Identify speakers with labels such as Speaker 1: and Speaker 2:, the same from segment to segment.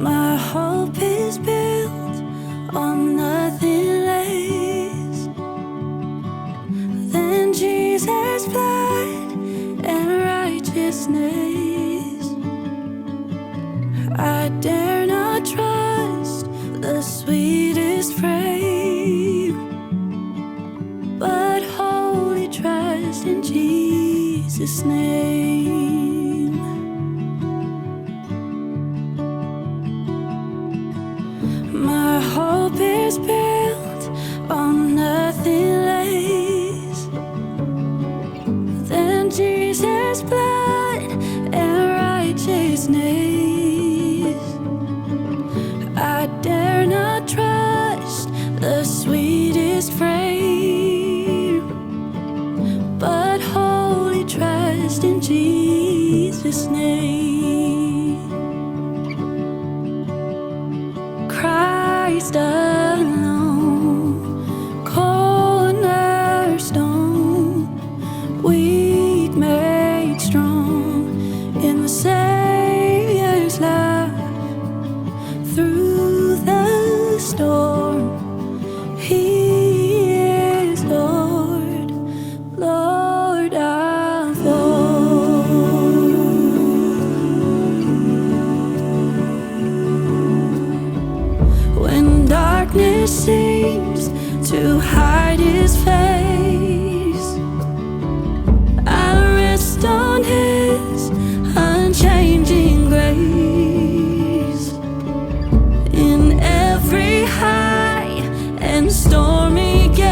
Speaker 1: My hope is built on nothing less than Jesus' blood and righteousness. I dare not trust the sweetest frame, but wholly trust in Jesus' name. My hope is built on nothing less than Jesus' blood and righteousness. I dare not trust the sweetest frame, but wholly trust in Jesus' name. Christ alone, cornerstone, weak made strong in the Savior's love. Through the storm, He is Lord, Lord of all. When darkness seems to hide His face, I rest on His unchanging grace. In every high and stormy gale,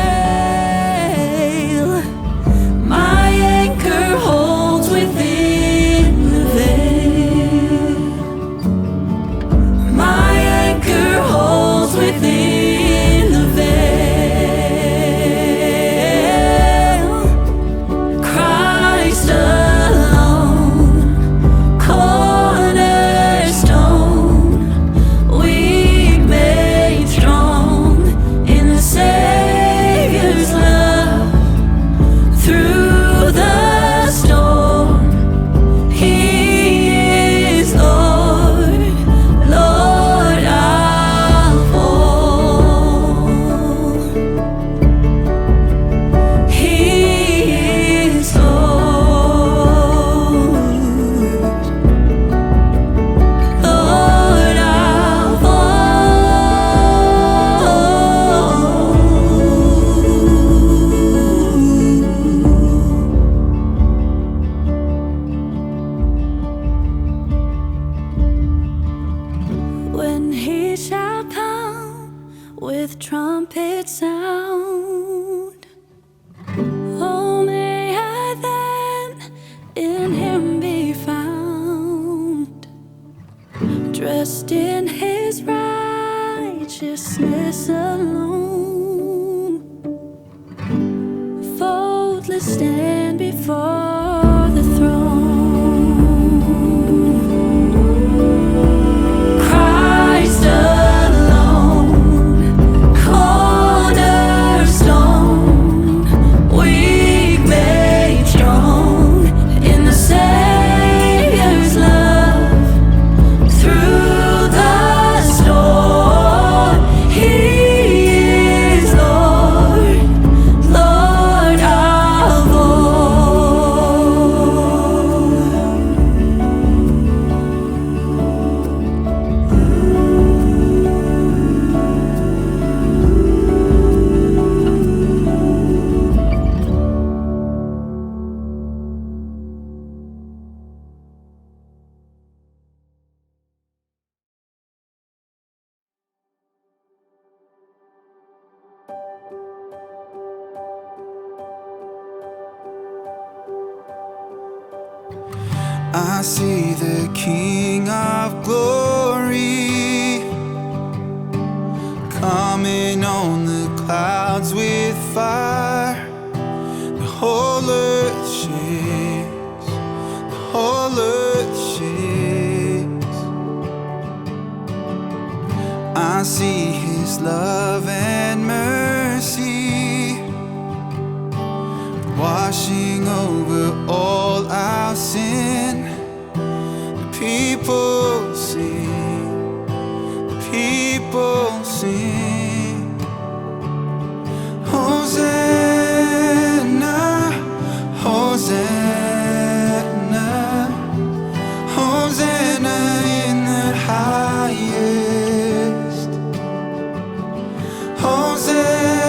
Speaker 1: my anchor holds within the veil. My anchor holds within the veil. Christ alone, cornerstone, weak made strong in the Savior's love. Through the storm, He is Lord, Lord of all. He is Lord, Lord of all. When He shall come with trumpet sound, oh, may I then in Him be found, dressed in His righteousness alone, faultless stand before the throne. Christ alone, cornerstone, weak made strong in the Savior's love. Through the storm, He is Lord, Lord of
Speaker 2: I see the King of Glory coming on the clouds with fire. The whole earth shakes, the whole earth shakes. I see His love and mercy washing over all our sin. The people sing, the people sing. Hosanna, Hosanna, Hosanna in the highest. Hosanna,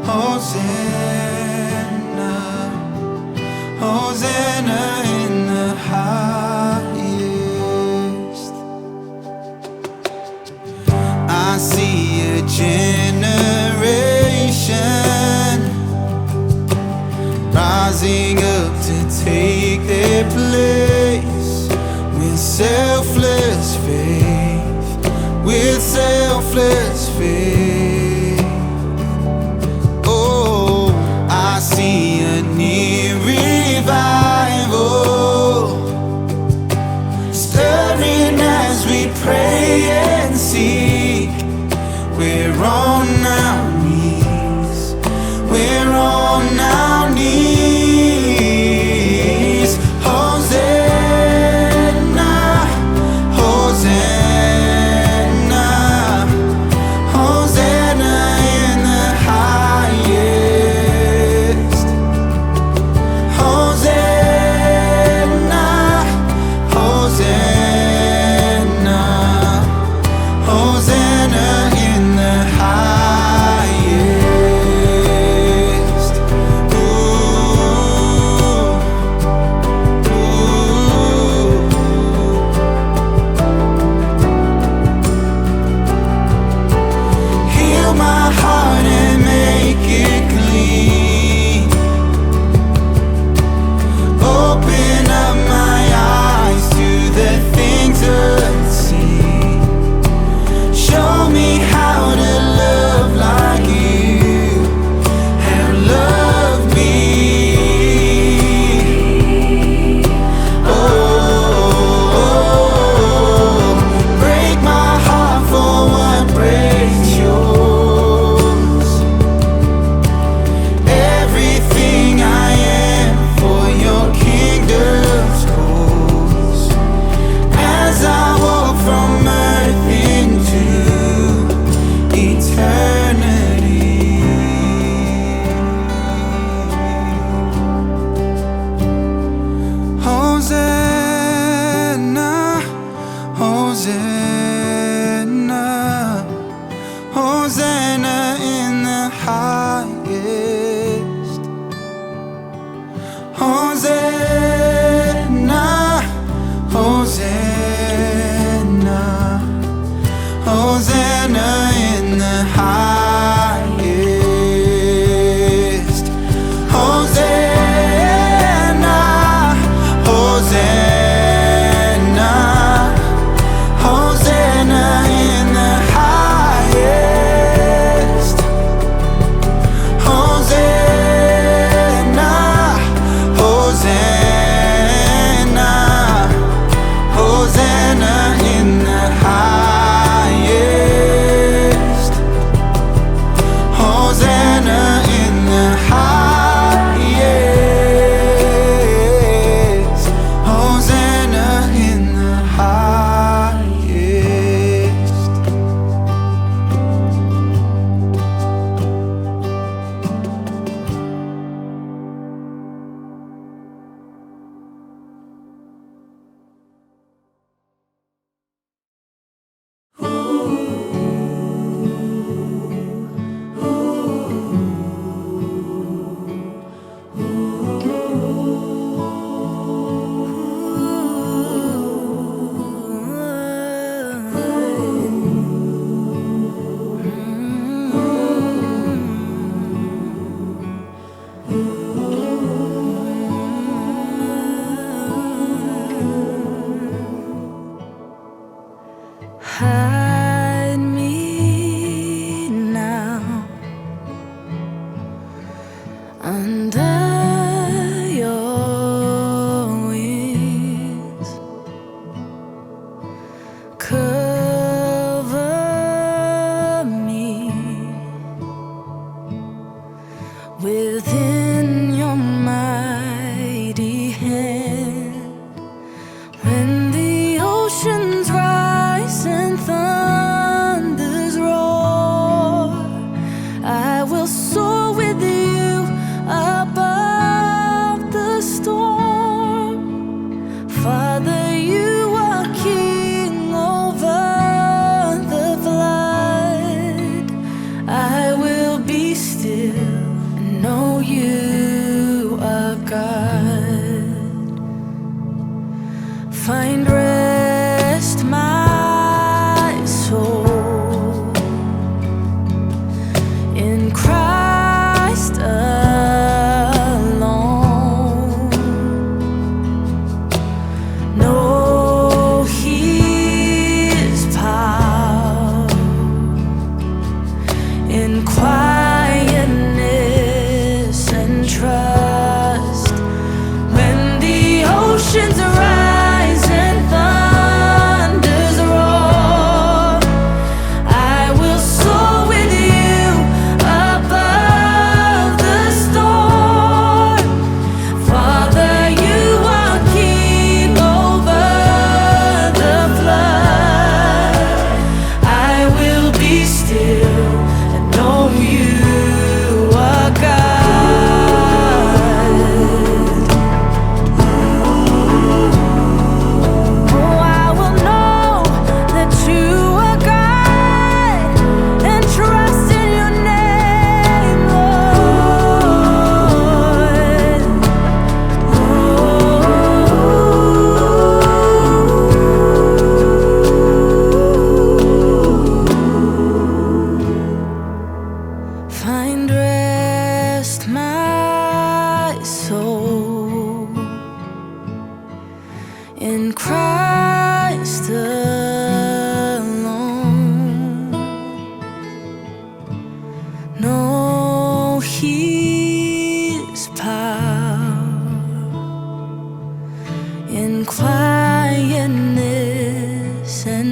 Speaker 2: Hosanna, Hosanna in the highest. I see a generation rising up to take their place with selfless faith, with selfless faith. Oh, I see a near revival stirring as we pray and seek. We're on our knees, we're on our knees. Hosanna, Hosanna, Hosanna in the highest. Hosanna, Hosanna, Hosanna in the highest. Ooh, heal my heart and make it clean. Open up my eyes to the things unseen. Show me how to love like you have loved me. Oh, break my heart for what breaks yours. Everything I am for your kingdom's cause. As I walk from earth into eternity. Hosanna, Hosanna, Hosanna in the highest. Hosanna, Hosanna, Hosanna in the highest. Hosanna, Hosanna, Hosanna in the highest. Hosanna, Hosanna, Hosanna in the highest.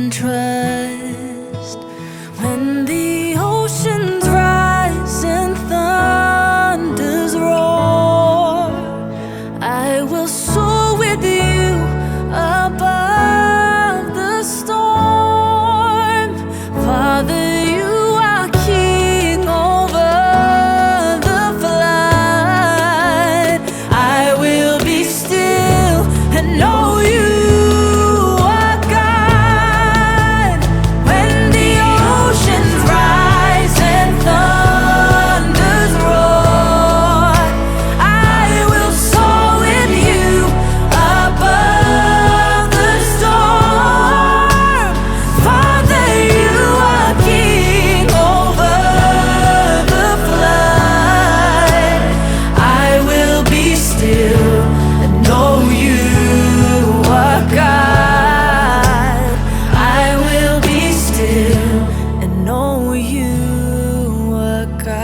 Speaker 1: and trust. When the oceans rise and thunders roar, I will soar with you above the storm. Father, you are king over the flood. I will be still and know you are God. When the oceans rise and thunders roar, I will soar with you above the storm. Father, you are king over the flood. I will be still and know you are God. I will be still and know you are God.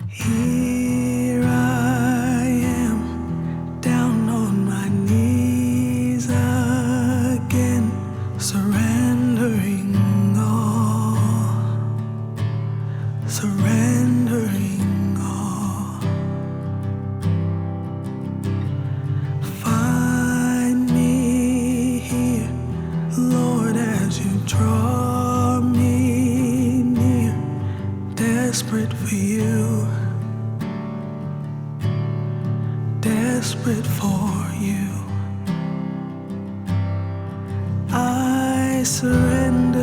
Speaker 2: Here I am, down on my knees again, surrendering all, surrendering all. Find me here, Lord, as you draw me near, desperate for you, desperate for you. I surrender.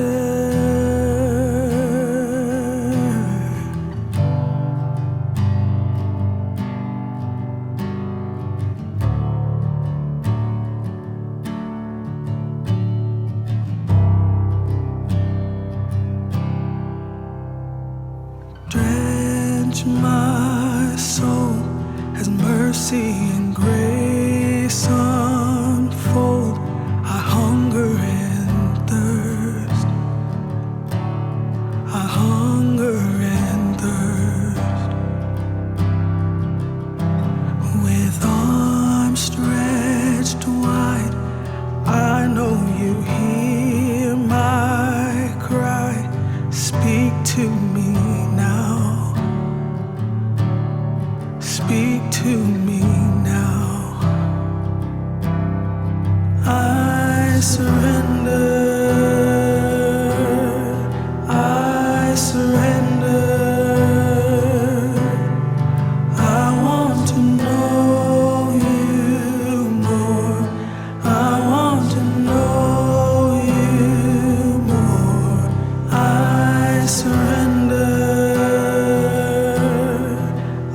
Speaker 2: Drench my soul as mercy and grace unfold. I hunger and thirst. I hunger and thirst. With arms stretched wide, I know you hear my cry. Speak to me now. Speak to me now. I surrender. I surrender. I want to know you more. I want to know you more. I surrender.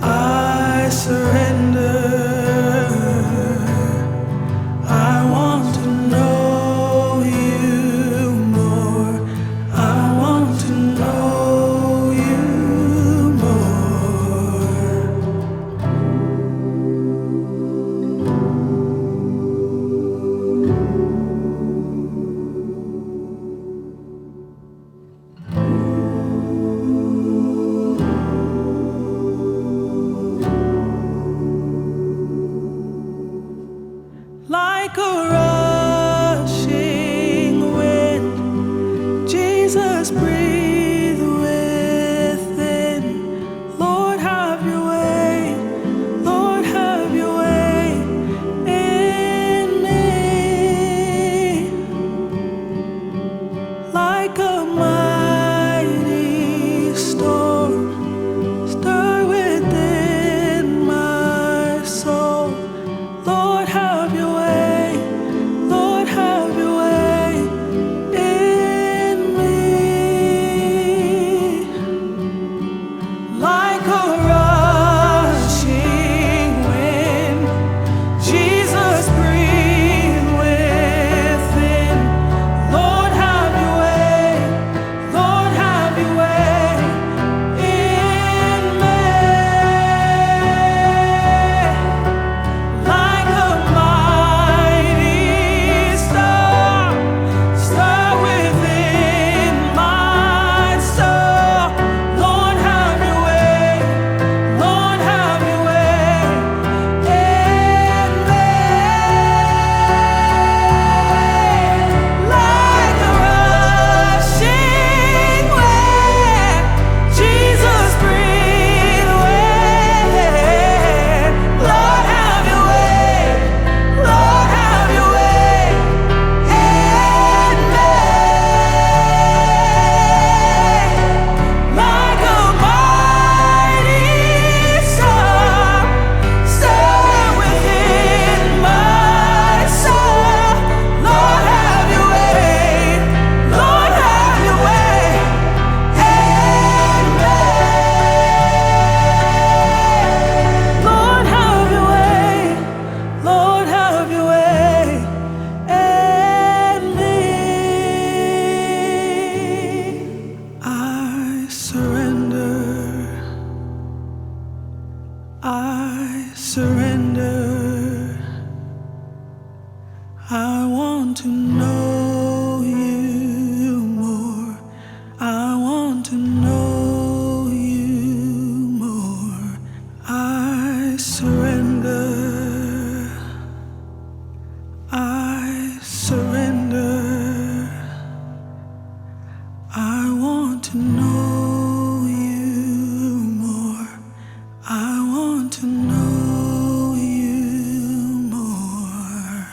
Speaker 2: I surrender. I want to know you more. I want to know you more. I surrender. I want to know you more. I want to know you more. I surrender. I surrender. I want to know you more. I want to know you more.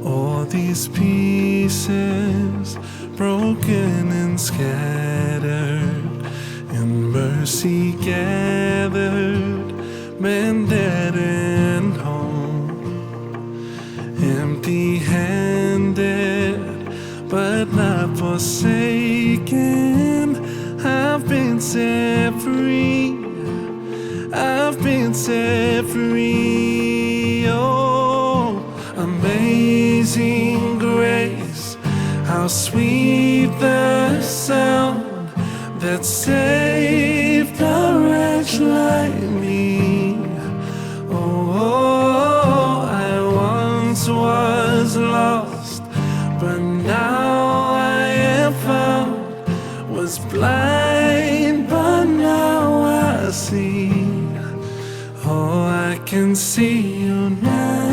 Speaker 3: All these pieces broken and scattered, in mercy gathered, mended and whole, empty-handed but not forsaken. I've been set free. I've been set free. Oh, amazing grace, how sweet the sound that saved a wretch like me. Oh, I once was lost, but now I am found. Was blind, but now I see. Oh, I can see you now.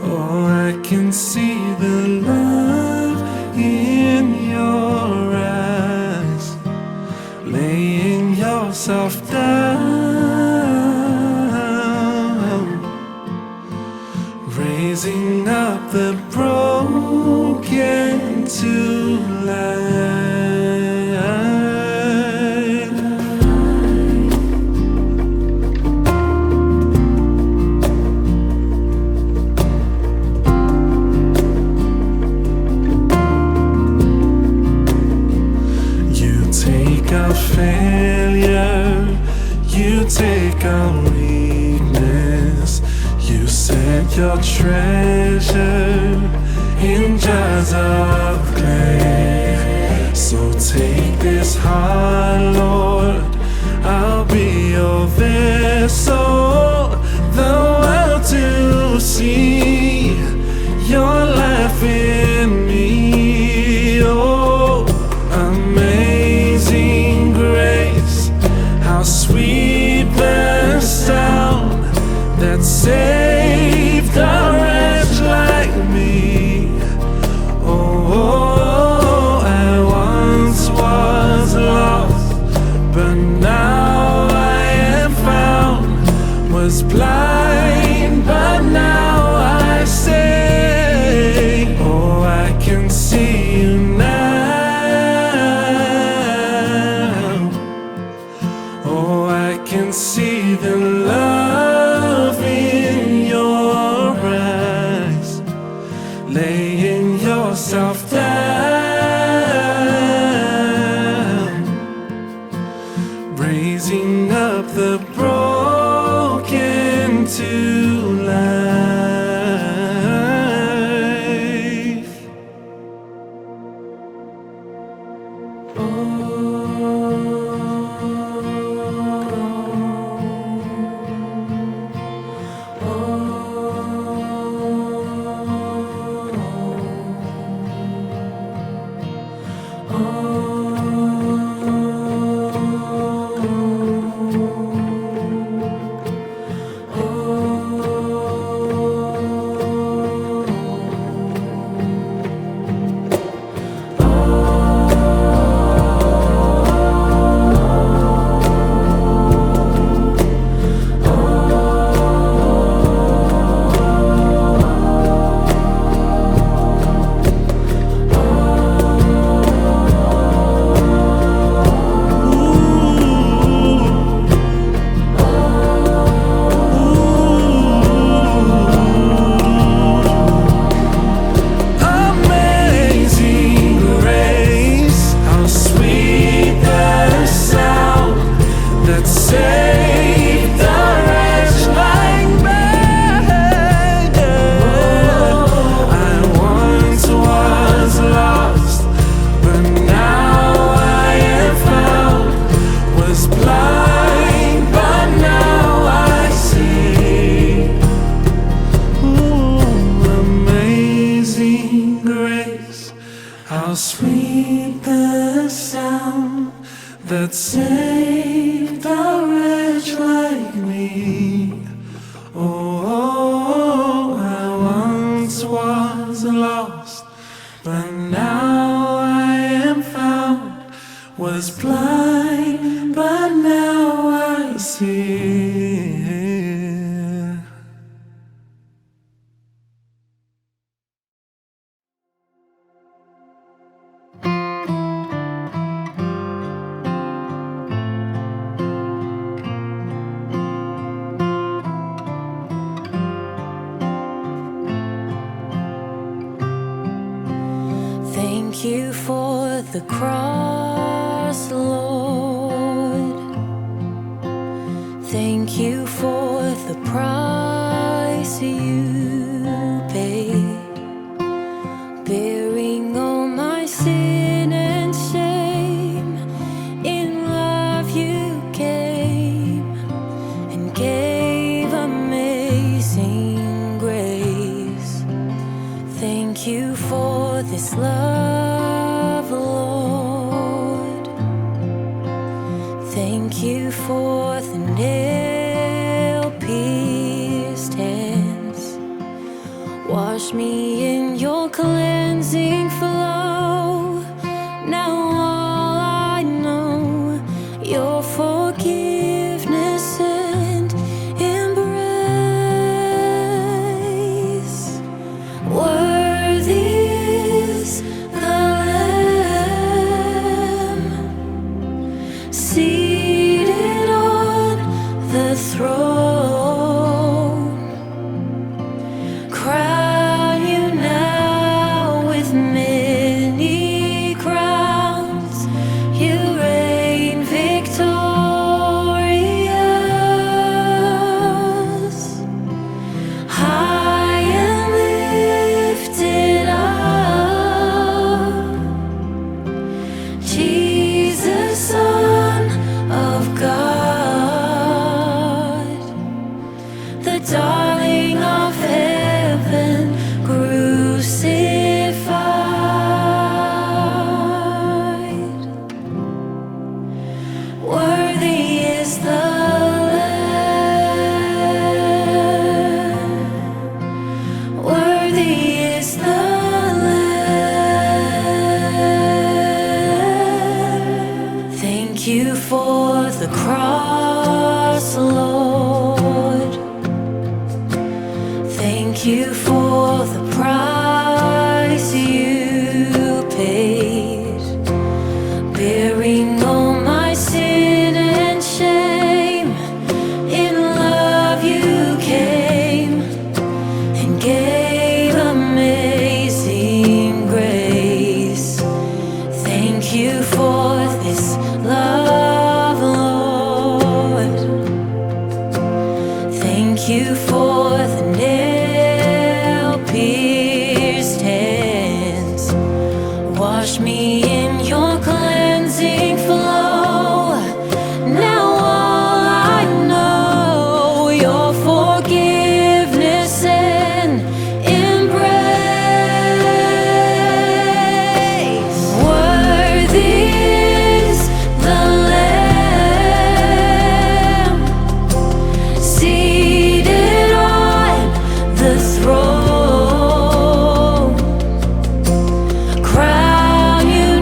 Speaker 3: Oh, I can see the love in your eyes, laying yourself down, raising up the broken to life. Take our failure, you take our weakness, you set your treasure in jars of clay. So take this heart, Lord, I'll be your vessel, the world to see your life in me. Oh, amazing grace, how sweet the sound that saved a wretch like me. Oh, I once was lost, but now I am found. Was blind, but now I say, oh, I can see you now. Oh, I can see the love in your eyes, laying yourself down, raising up the broken to life. How sweet the sound that saved a wretch like me. Oh, I once was lost, but now I am found. Was blind, but now I see.
Speaker 1: Thank you for the cross, Lord. Thank you for the price you paid, bearing all my sin and shame. In love you came and gave amazing grace. Thank you for this love, Lord. Thank you for the nail-pierced hands. Wash me in your cleansing flow. Now all I know, your forgiveness and embrace. Worthy is the Lamb seated on the throne. Crown you now with many crowns. You reign victorious, high and lifted up. Jesus, Son of God, the darling of heaven, crucified. Worthy is the Lamb. Worthy is the Lamb. Thank you for the cross, Lord. Thank you for the price you paid, bearing all my sin and shame. In love you came and gave amazing grace. Thank you for this love, Lord. Thank you for the nail-pierced hands. Wash me in your cleansing flow. Now all I know, your forgiveness and embrace. Worthy is the Lamb seated on the throne. Crown you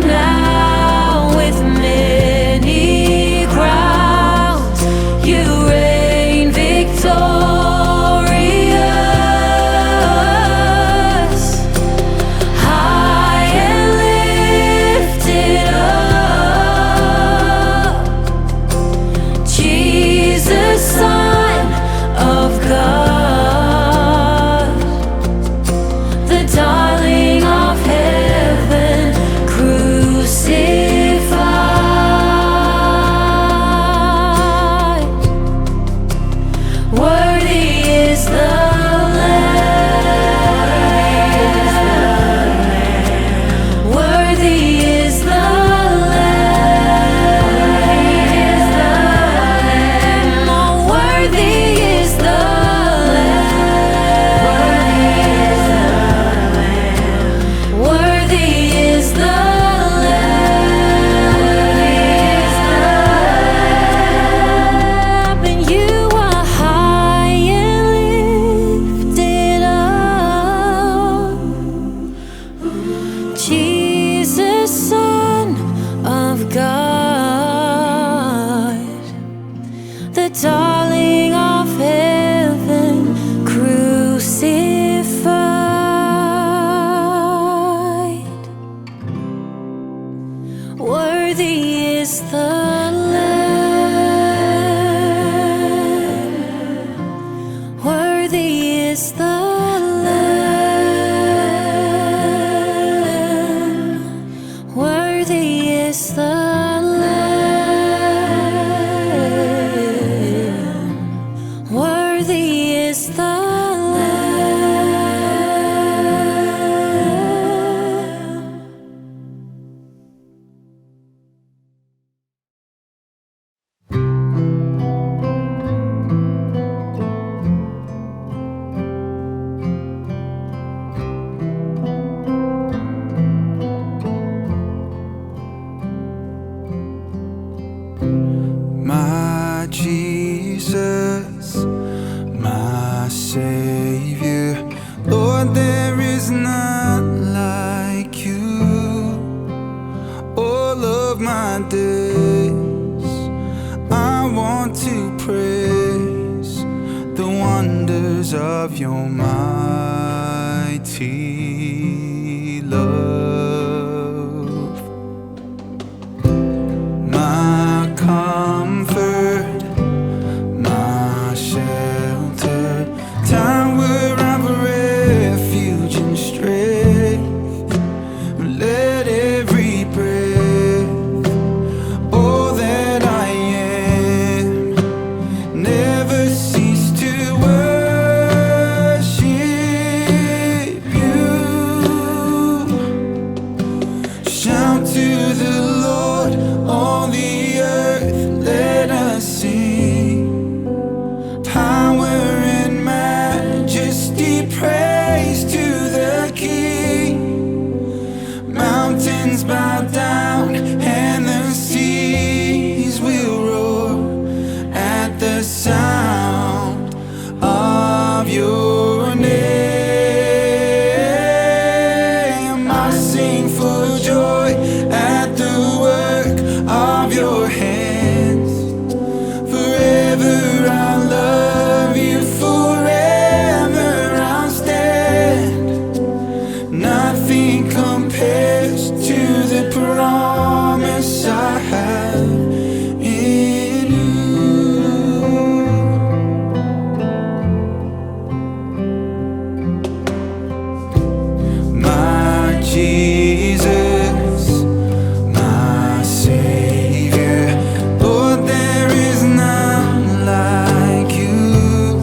Speaker 3: of your mighty love. My comfort, my shelter, tower of refuge and strength. Let every breath, all that I am, never cease to worship you. Shout to the Lord, all the earth, let us sing. Power and majesty, praise to the King. Mountains bow down and the seas will roar at the sound of your name. I sing for joy at the work of your hands. Forever I'll love you, forever I'll stand. Nothing compares to the promise I have in you. My Jesus, my Savior, Lord, there is none like you.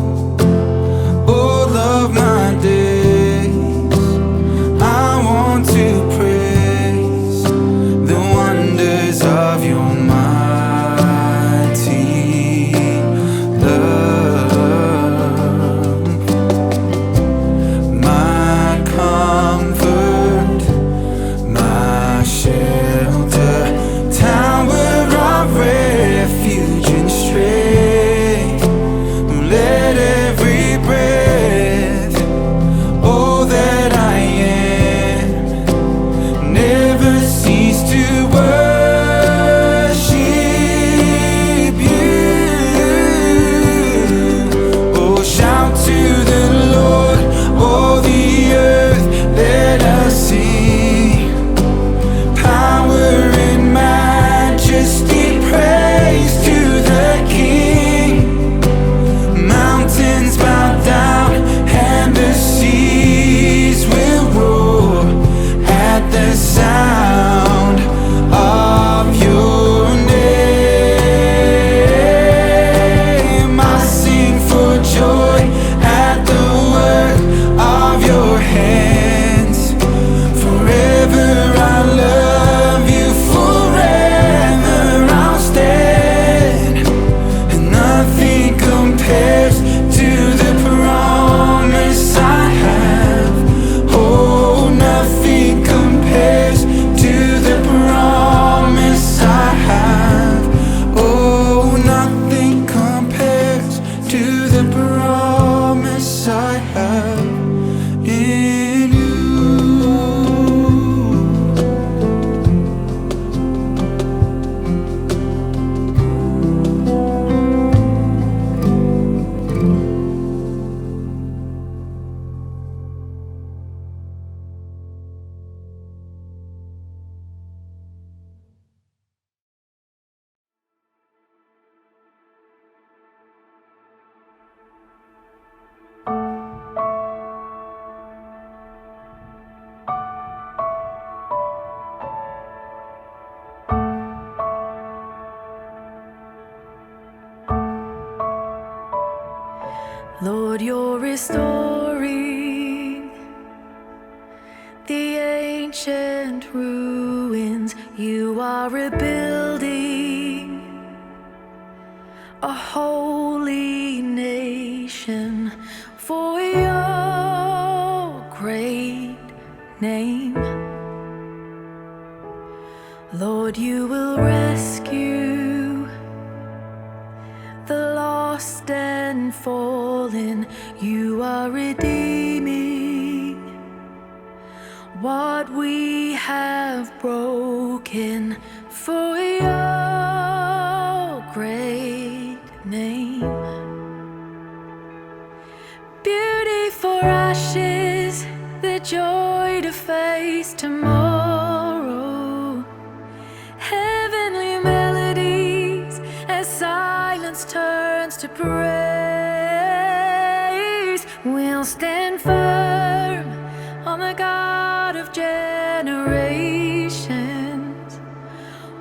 Speaker 3: All of my days I want to praise the wonders of your mighty love. My comfort, my shelter, tower of refuge and strength. Let every breath, all that I am, never cease to worship you. Oh, shout to the Lord, all the earth, let us sing. Power and majesty, praise to the King. Mountains bow down and the seas will roar at the sound of your name. I sing for joy at the work of your hands. Forever I'll love you, forever I'll stand. And nothing compares to the promise I have. Oh, nothing compares to the promise I have. Oh, nothing compares to the promise I have in you.
Speaker 1: Lord, you're restoring the ancient ruins. You are rebuilding a holy nation for your great name. Lord, you will rescue the lost and fallen. You are redeeming what we have broken for your great name. Beauty joy to face tomorrow. Heavenly melodies as silence turns to praise. We'll stand firm on the God of generations,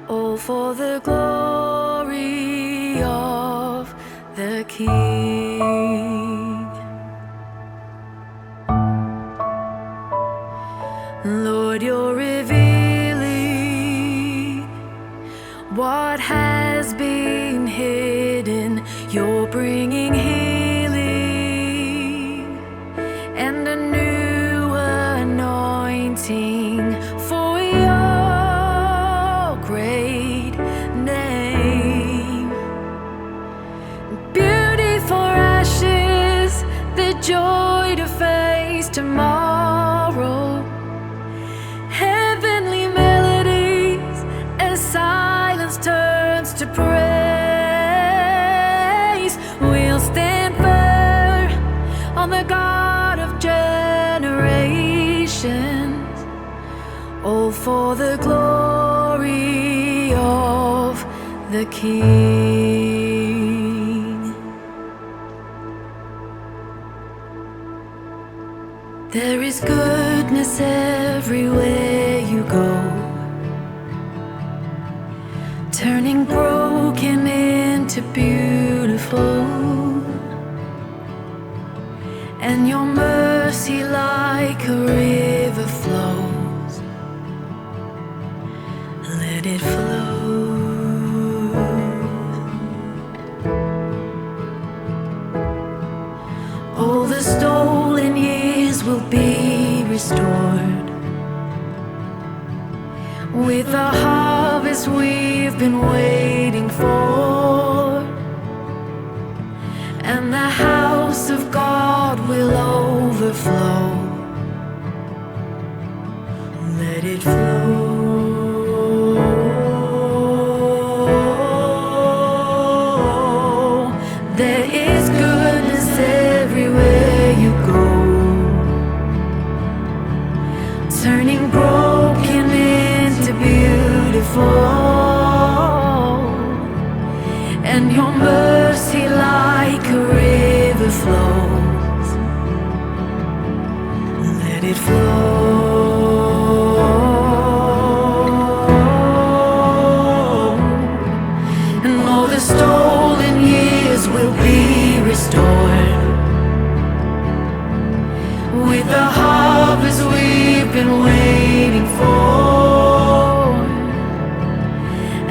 Speaker 1: all for the glory of the King. Lord, you're revealing what has been hidden. You're bringing healing and a new anointing for your great name. Beauty for ashes, the joy to face tomorrow. Heavenly melodies as silence turns to praise. We'll stand firm on the God of generations, all for the glory of the King. There is goodness everywhere you go, turning broken into beautiful, and your mercy like a river flows. Let it flow. All the stolen years will be restored with the harvest we've been waiting for, and the house of God will overflow. Let it flow. There is goodness everywhere you go, turning broken into beautiful, and your mercy like a river flows. Let it flow. And all the stolen years will be restored with the harvest we've been waiting for,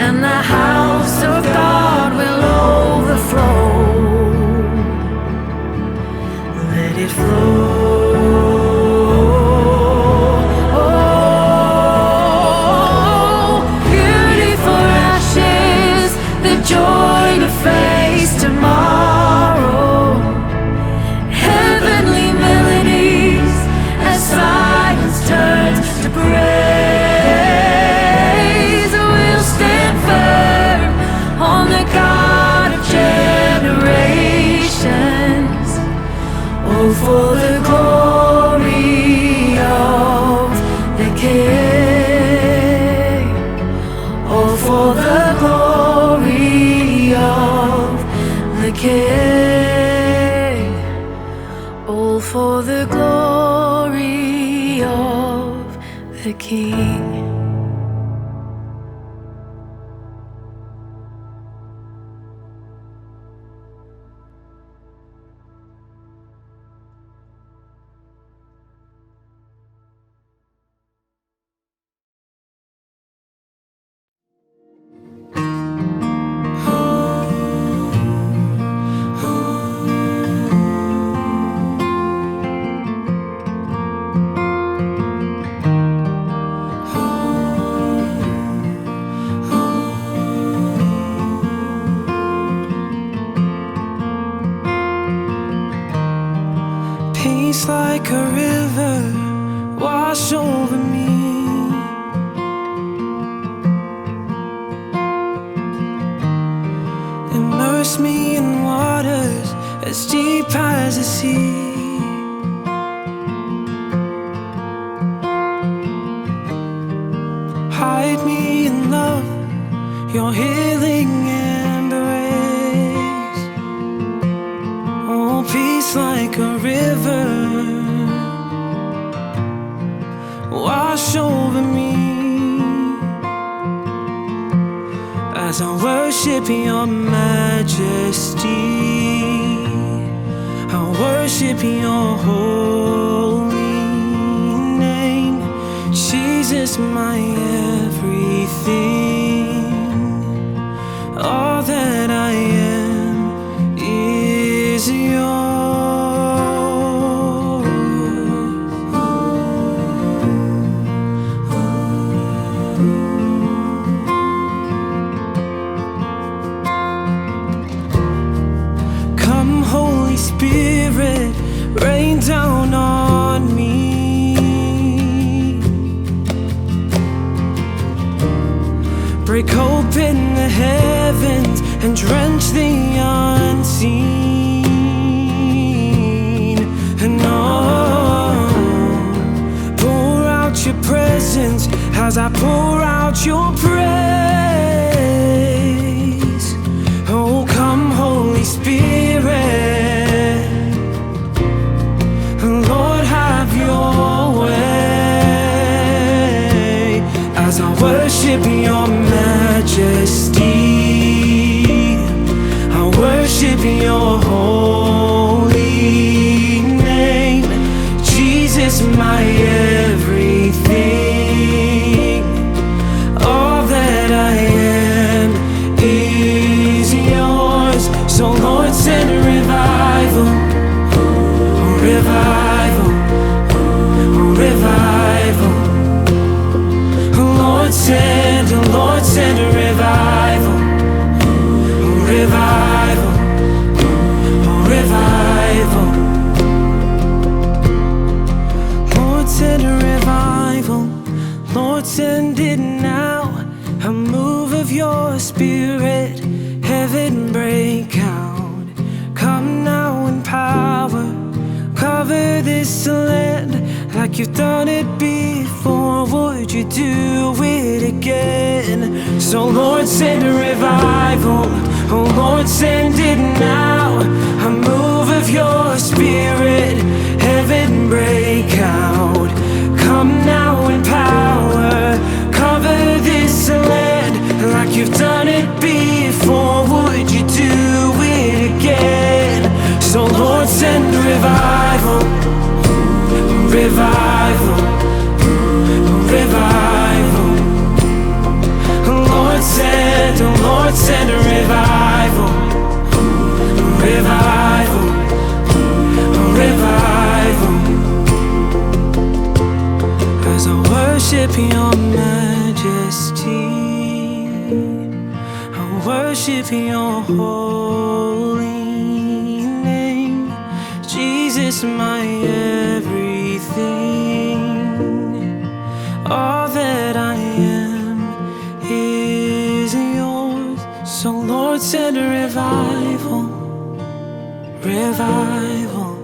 Speaker 1: and the house of God will overflow. Let it flow. Oh, beauty for ashes, the joy to face tomorrow. Heavenly melodies as silence turns to praise. We'll stand firm on the God of generations, all for the glory of the King, all for the glory of the King, all for the glory of the King.
Speaker 2: Peace like a river wash over me. Immerse me in waters as deep as the sea. your healing embrace. Oh, peace like a river, wash over me as I worship your majesty. I worship your holy name. Jesus, my everything, all that I am is yours. Come, Holy Spirit, rain down on me. Break open the heavens and drench the unseen. And pour out your presence as I pour out your praise. Oh, come, Holy Spirit, Lord, have your way as I worship your majesty. I worship your holy name. Jesus, my everything, all that I am is yours. So Lord, send revival, revival, revival. Lord, send a revival, revival, revival. Lord, send a revival, Lord, send it now. A move of your spirit, heaven break out. Come now in power, cover this land like you've done it before. Would you do it again? So Lord, send a revival, oh Lord, send it now. A move of your spirit, heaven break out. Come now in power, cover this land like you've done it before. Would you do it again? So Lord, send revival, revival, revival. Lord, send a revival, revival, revival. As I worship your majesty, I worship your holy name. Jesus, my everything, all that I am is yours. So Lord, send a revival, revival,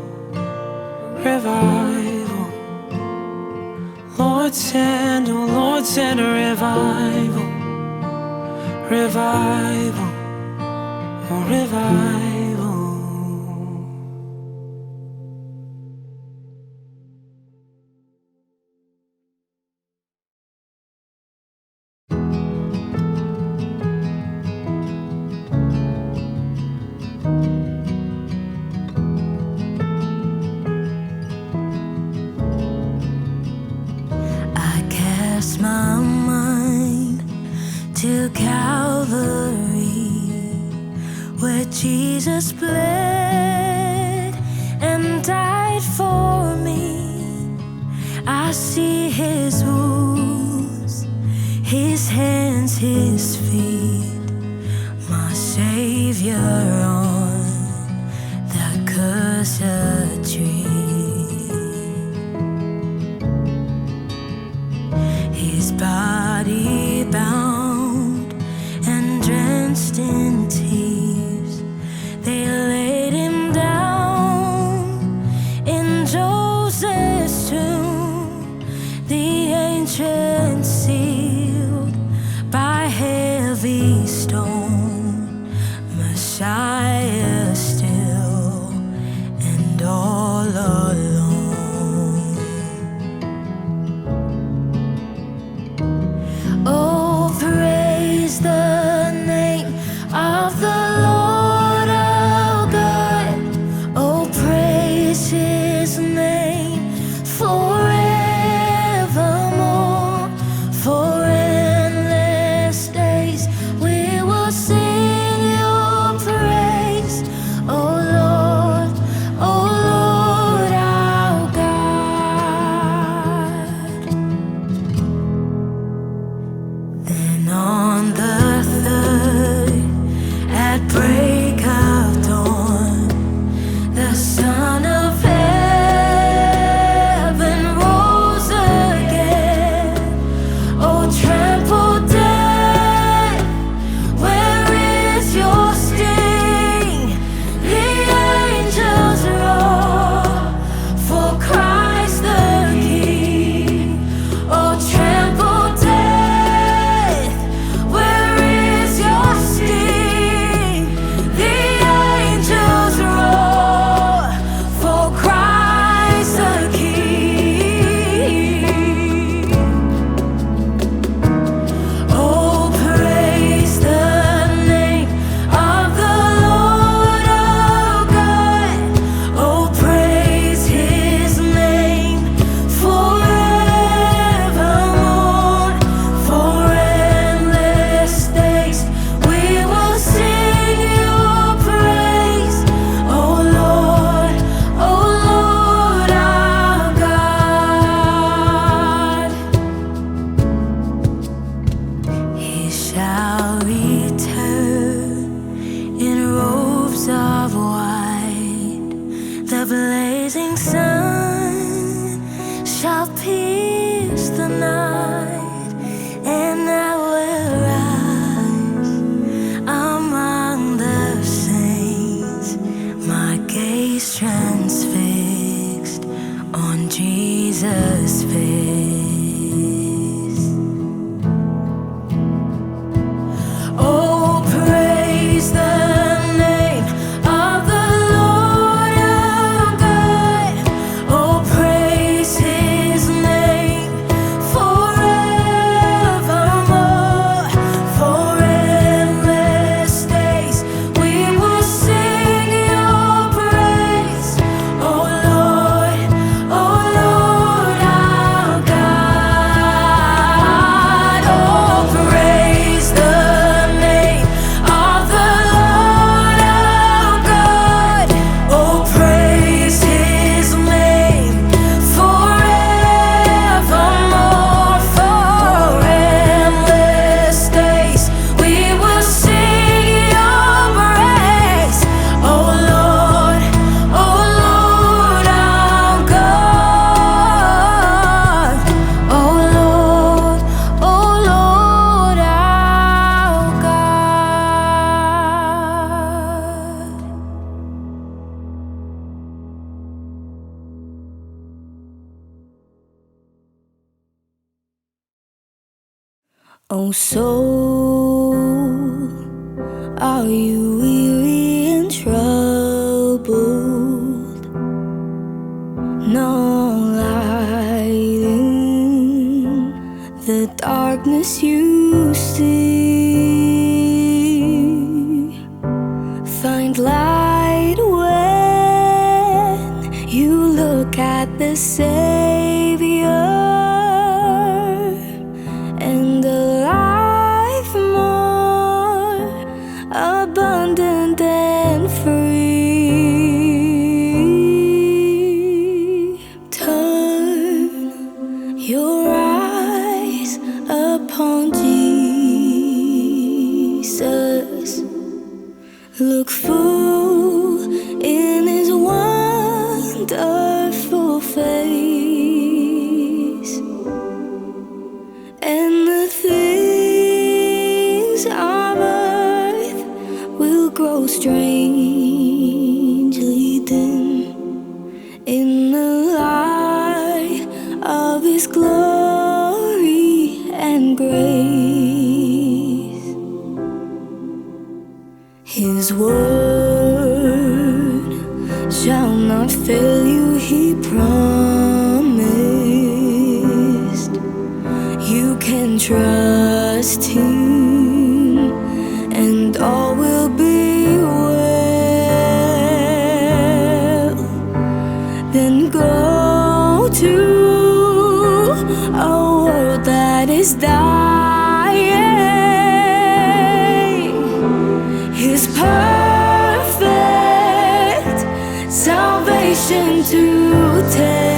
Speaker 2: revival. Lord, send a revival, revival, revival.
Speaker 1: My mind to Calvary, where Jesus bled and died for me. I see his wounds, his hands, his feet, my Savior on the cursed tree. His body bound and drenched in tears, they laid him down in Joseph's tomb, the ancient sealed by heavy Messiah still and all alone. Oh, praise the name of the Lord our God. Oh, praise His name forevermore. For endless days we will sing your praise. Oh Lord our God. Then on the third, at break of dawn, the Son of Heaven rose again. Oh, trample death, where is your sting? The angels roar for Christ the King. Oh, trample death, where is your sting? The angels roar for Christ the King. Oh, praise the name of the Lord our God. Oh, praise His name forevermore. For endless days we will sing your praise. Oh Lord our God. He shall return in robes of white. The blazing sun shall pierce the night, and I will rise among the saints, my gaze transfixed on Jesus' face. Oh, praise the name of the Lord our God. Oh, praise His name forevermore. For endless days we will sing your praise. Oh Lord our God. Oh, praise the name of the Lord our God. Oh, praise His name forevermore. For endless days we will sing your praise. Oh Lord our God. Oh Lord our God. Oh, soul, are you weary and troubled? No light in the darkness you see. Find light when you look at the Savior, and a life more abundant and free. Turn your eyes upon Jesus. Look full in His wonderful face, and the things of earth will grow strangely dim in the light of His glory and grace. His word can trust Him, and all will be well. Then go to a world that is dying. His perfect salvation to tell.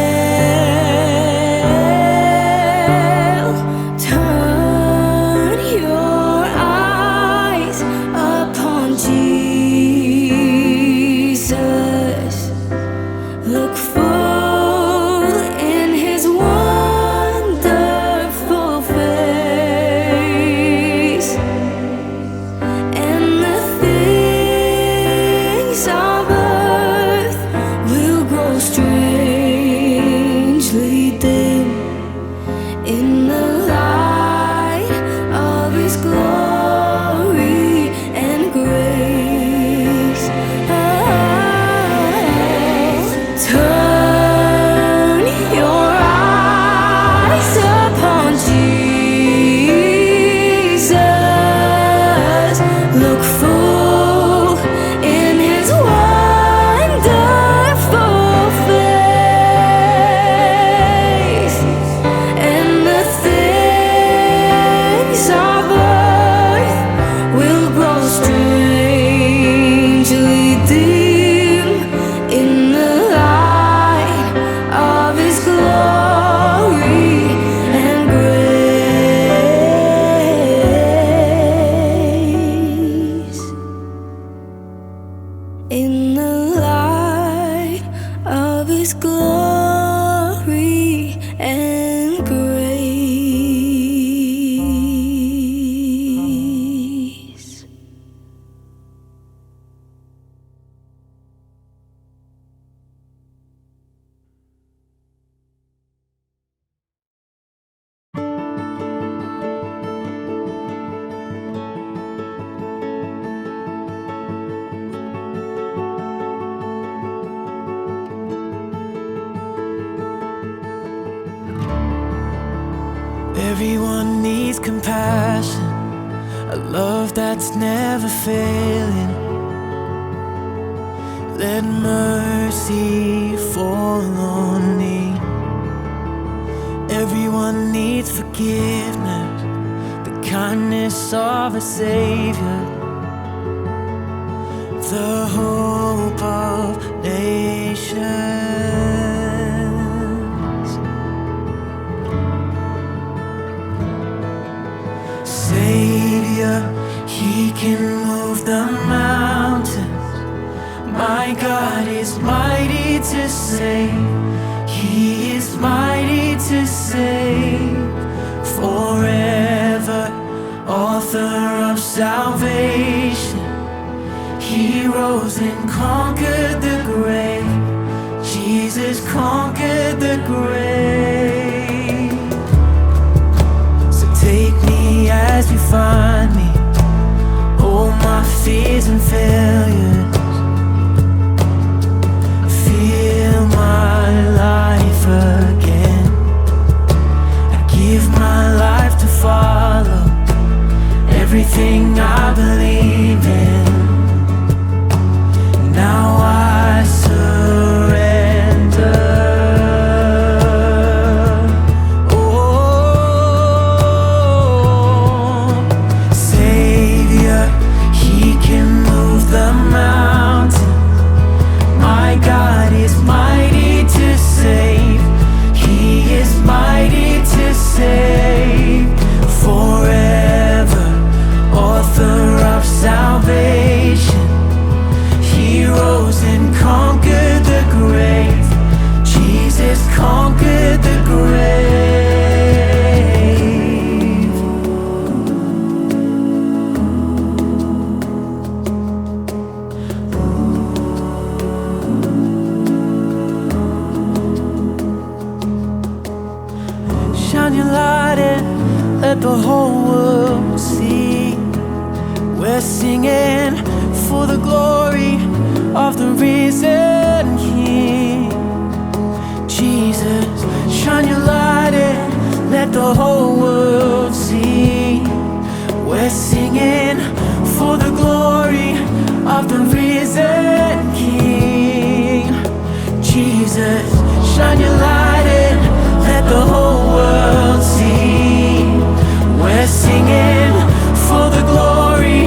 Speaker 1: Turn your eyes upon Jesus. Look full in His wonderful face, and the things of earth will grow strangely dim in the light of His glory and grace. Turn your eyes upon Jesus. Look full in His wonderful face, and the things of earth will grow strangely dim in the light of His glory and grace. In the light of His glory and grace.
Speaker 2: Everyone needs compassion, a love that's never failing. Let mercy fall on me. Everyone needs forgiveness, the kindness of a Savior, the hope of nations. Savior, He can move the mountains. My God is mighty to save. He is mighty to save. Forever, author of salvation. He rose and conquered the grave. Jesus conquered the grave. So take me as you find me, all my fears and failures. Feel my life again. I give my life to follow everything I believe in. Now I surrender. Shine your light and let the whole world see. We're singing for the glory of the risen King. Jesus, shine your light and let the whole world for the glory of the risen King. Jesus, shine your light and let the whole world see. We're singing for the glory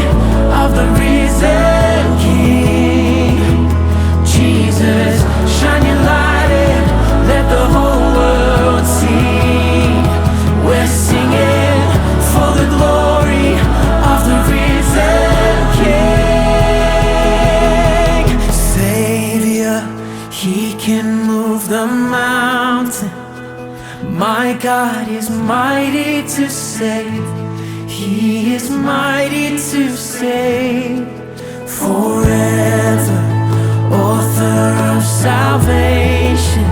Speaker 2: of the risen King. Jesus, shine your light and let the whole world see. We're singing for the glory of the risen King. Savior, He can move the mountain. My God is mighty to save. He is mighty to save. Forever, author of salvation.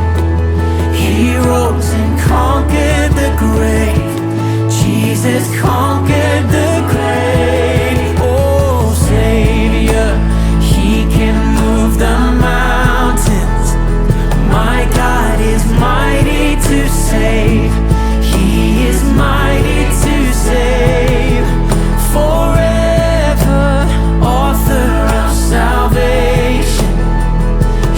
Speaker 2: He rose and conquered the grave. Jesus conquered the grave. Oh, Savior, He can move the mountains. My God is mighty to save. He is mighty to save. Forever, author of salvation.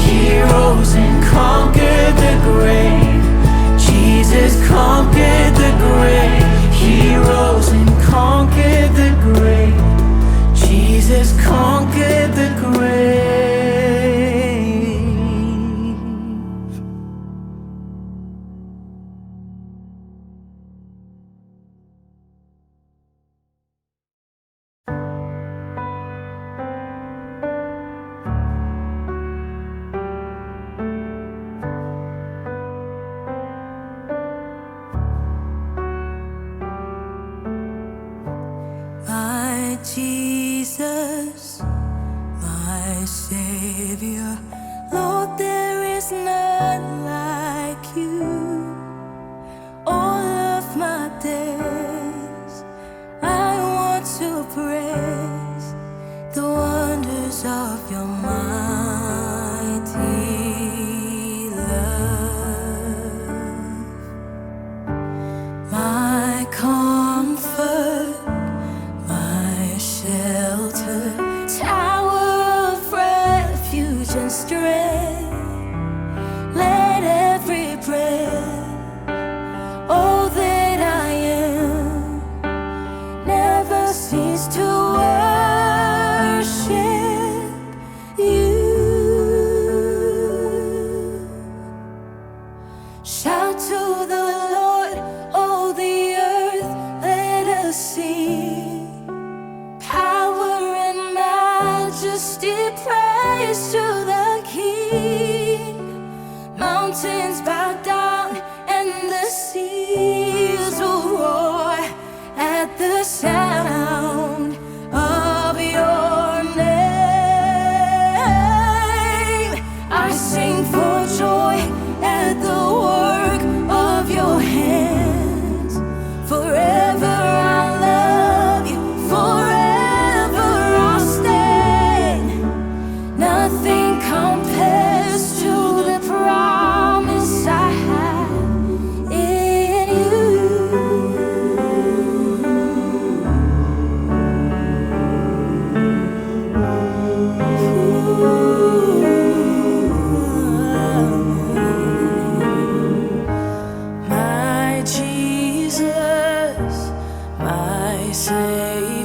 Speaker 2: He rose and conquered the grave. Jesus conquered the grave. He rose and conquered the grave. Jesus conquered the grave.
Speaker 1: My Jesus, my Savior, Lord, there is none like you. All of my days, I want to praise the wonders of your mighty love. My comfort, my shelter, tower of refuge and strength. Let every prayer, all that I am, never cease to worship you. Shout to the Lord, all the earth, let us sing. Power and majesty, praise to the King. Mountains bow down and the seas will roar at the sound of your name. I sing for joy at the work of your hands. Forever I'll love you, forever I'll stand. Nothing compares to the promise I have in you. My Jesus, my Savior.